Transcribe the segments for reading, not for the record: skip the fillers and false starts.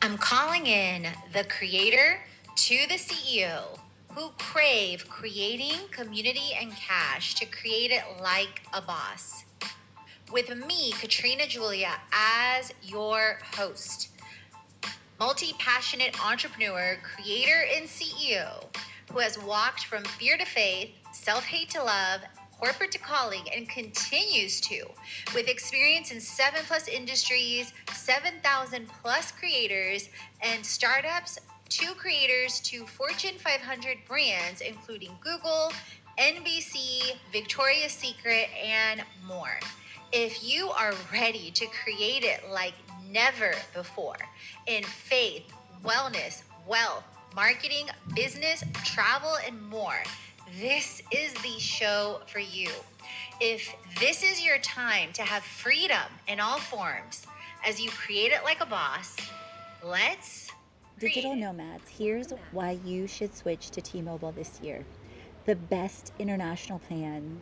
I'm calling in the creator to the CEO who crave creating community and cash to create it like a boss. With me, Katrina Julia, as your host, multi-passionate entrepreneur, creator, and CEO who has walked from fear to faith, self-hate to love, corporate to calling, and continues to, with experience in 7+ industries, 7,000 plus creators and startups, 2 creators to Fortune 500 brands, including Google, NBC, Victoria's Secret, and more. If you are ready to create it like never before in faith, wellness, wealth, marketing, business, travel, and more, this is the show for you. If this is your time to have freedom in all forms as you create it like a boss, let's Digital nomads, here's why you should switch to T-Mobile this year. The best international plan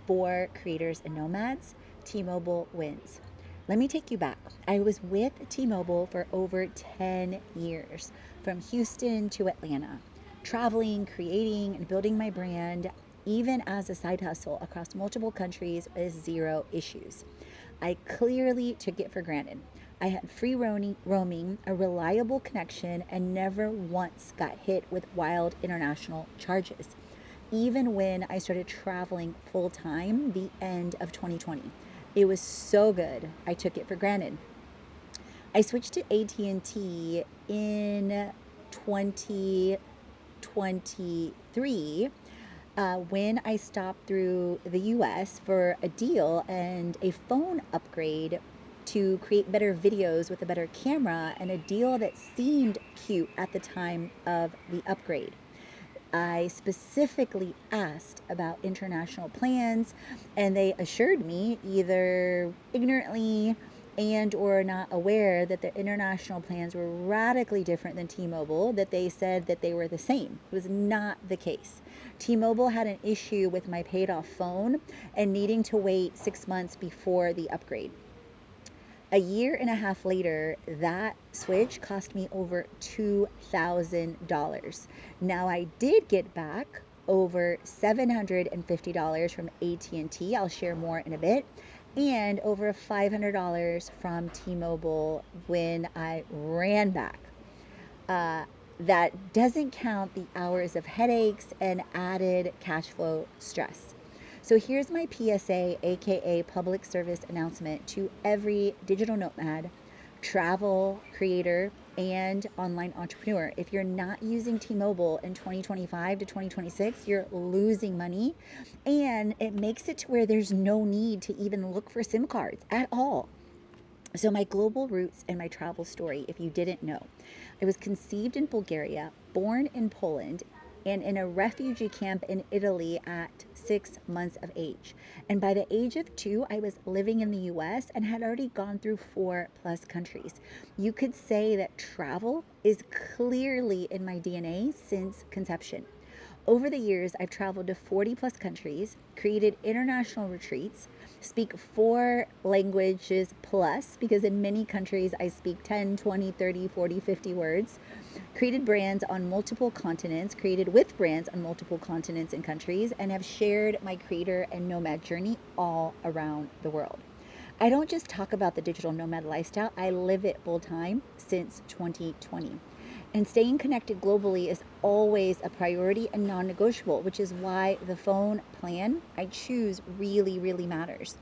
for creators and nomads, T-Mobile wins. Let me take you back. I was with T-Mobile for over 10 years, from Houston to Atlanta, traveling, creating, and building my brand, even as a side hustle across multiple countries with zero issues. I clearly took it for granted. I had free roaming, a reliable connection, and never once got hit with wild international charges, even when I started traveling full time the end of 2020. It was so good, I took it for granted. I switched to AT&T in 2023 when I stopped through the US for a deal and a phone upgrade to create better videos with a better camera, and a deal that seemed cute at the time of the upgrade. I specifically asked about international plans, and they assured me, either ignorantly and or not aware, that the international plans were radically different than T-Mobile, that they said that they were the same. It was not the case. T-Mobile had an issue with my paid off phone and needing to wait 6 months before the upgrade. A year and a half later, that switch cost me over $2,000. Now, I did get back over $750 from AT&T. I'll share more in a bit. And over $500 from T-Mobile when I ran back. That doesn't count the hours of headaches and added cash flow stress. So here's my PSA, aka public service announcement, to every digital nomad, travel creator, and online entrepreneur. If you're not using T-Mobile in 2025 to 2026, you're losing money, and it makes it to where there's no need to even look for SIM cards at all. So, my global roots and my travel story, if you didn't know, I was conceived in Bulgaria, born in Poland, and in a refugee camp in Italy at 6 months of age. And by the age of 2, I was living in the US and had already gone through 4+ countries. You could say that travel is clearly in my DNA since conception. Over the years, I've traveled to 40+ countries, created international retreats, speak 4 languages plus, because in many countries I speak 10, 20, 30, 40, 50 words, created brands on multiple continents, created with brands on multiple continents and countries, and have shared my creator and nomad journey all around the world. I don't just talk about the digital nomad lifestyle, I live it full time since 2020. And staying connected globally is always a priority and non-negotiable, which is why the phone plan I choose really, really matters.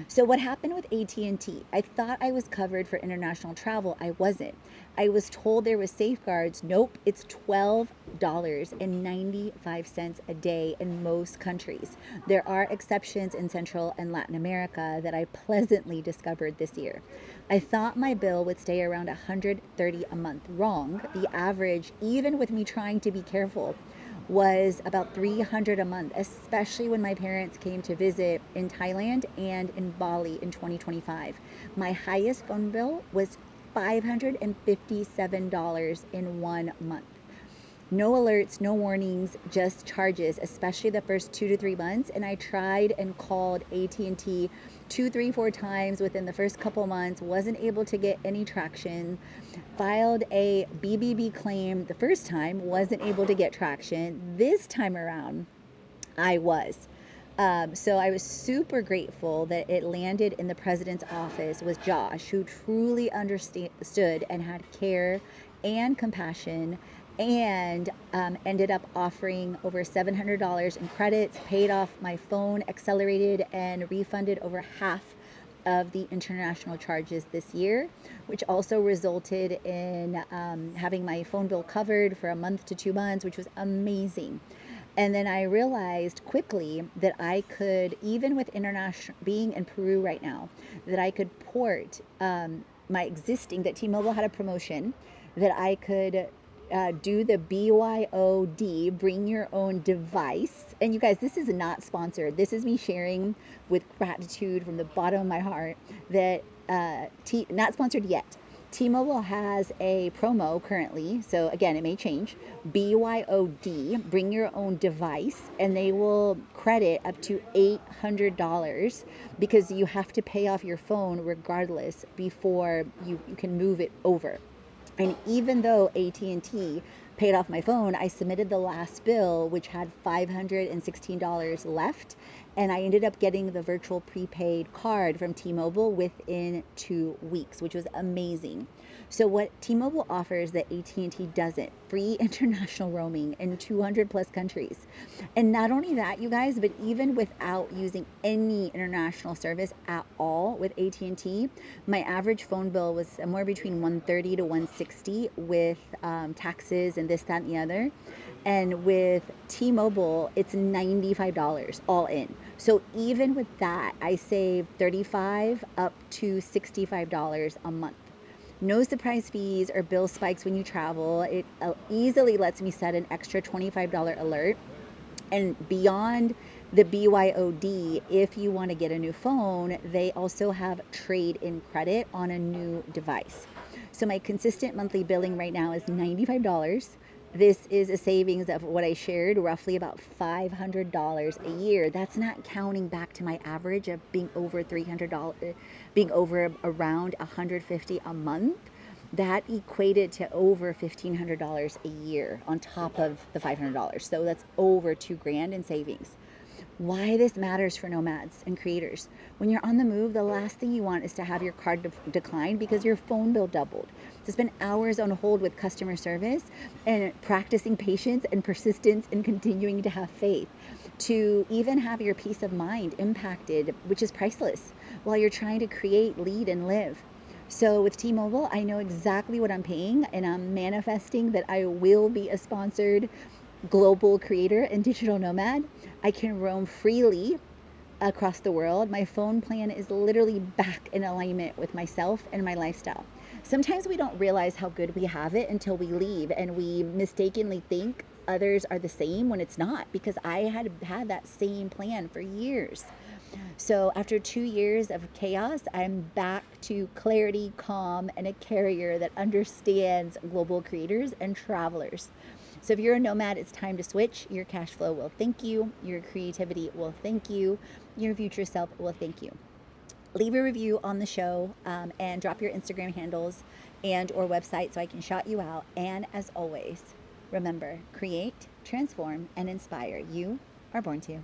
So what happened with AT&T? I thought I was covered for international travel. I wasn't. I was told there was safeguards. Nope, it's $12.95 a day in most countries. There are exceptions in Central and Latin America that I pleasantly discovered this year. I thought my bill would stay around $130 a month. Wrong. The average, even with me trying to be careful, was about $300 a month, especially when my parents came to visit in Thailand and in Bali in 2025. My highest phone bill was $557 in 1 month. No alerts, no warnings, just charges, especially the first 2 to 3 months. And I tried and called AT&T 2, 3, 4 times within the first couple months, wasn't able to get any traction. Filed a BBB claim the first time, wasn't able to get traction. This time around, I was. So I was super grateful that it landed in the president's office with Josh, who truly understood and had care and compassion, and ended up offering over $700 in credits, paid off my phone, accelerated, and refunded over half of the international charges this year, which also resulted in having my phone bill covered for a month to 2 months, which was amazing. And then I realized quickly that I could, even with international, being in Peru right now, that I could port my existing, that T-Mobile had a promotion, that I could do the BYOD, bring your own device. And you guys, this is not sponsored. This is me sharing with gratitude from the bottom of my heart that not sponsored yet. T-Mobile has a promo currently, so again, it may change. BYOD, bring your own device, and they will credit up to $800 because you have to pay off your phone regardless before you can move it over. And even though AT&T paid off my phone, I submitted the last bill, which had $516 left, and I ended up getting the virtual prepaid card from T-Mobile within 2 weeks, which was amazing. So what T-Mobile offers that AT&T doesn't, free international roaming in 200 plus countries. And not only that, you guys, but even without using any international service at all with AT&T, my average phone bill was somewhere between $130 to $160 with taxes and this, that, and the other. And with T-Mobile, it's $95 all in. So even with that, I save $35 up to $65 a month. No surprise fees or bill spikes when you travel. It easily lets me set an extra $25 alert. And beyond the BYOD, if you want to get a new phone, they also have trade-in credit on a new device. So my consistent monthly billing right now is $95. This is a savings of what I shared, roughly about $500 a year. That's not counting back to my average of being over $300, being over around $150 a month. That equated to over $1,500 a year on top of the $500. So that's over $2,000 in savings. Why this matters for nomads and creators. When you're on the move, the last thing you want is to have your card decline because your phone bill doubled. To spend hours on hold with customer service and practicing patience and persistence and continuing to have faith. To even have your peace of mind impacted, which is priceless, while you're trying to create, lead, and live. So with T-Mobile, I know exactly what I'm paying, and I'm manifesting that I will be a sponsored global creator and digital nomad. I can roam freely across the world. My phone plan is literally back in alignment with myself and my lifestyle. Sometimes we don't realize how good we have it until we leave, and we mistakenly think others are the same when it's not, because I had that same plan for years. So after 2 years of chaos, I'm back to clarity, calm, and a carrier that understands global creators and travelers. So if you're a nomad, it's time to switch. Your cash flow will thank you. Your creativity will thank you. Your future self will thank you. Leave a review on the show and drop your Instagram handles and or website so I can shout you out. And as always, remember, create, transform, and inspire. You are born to.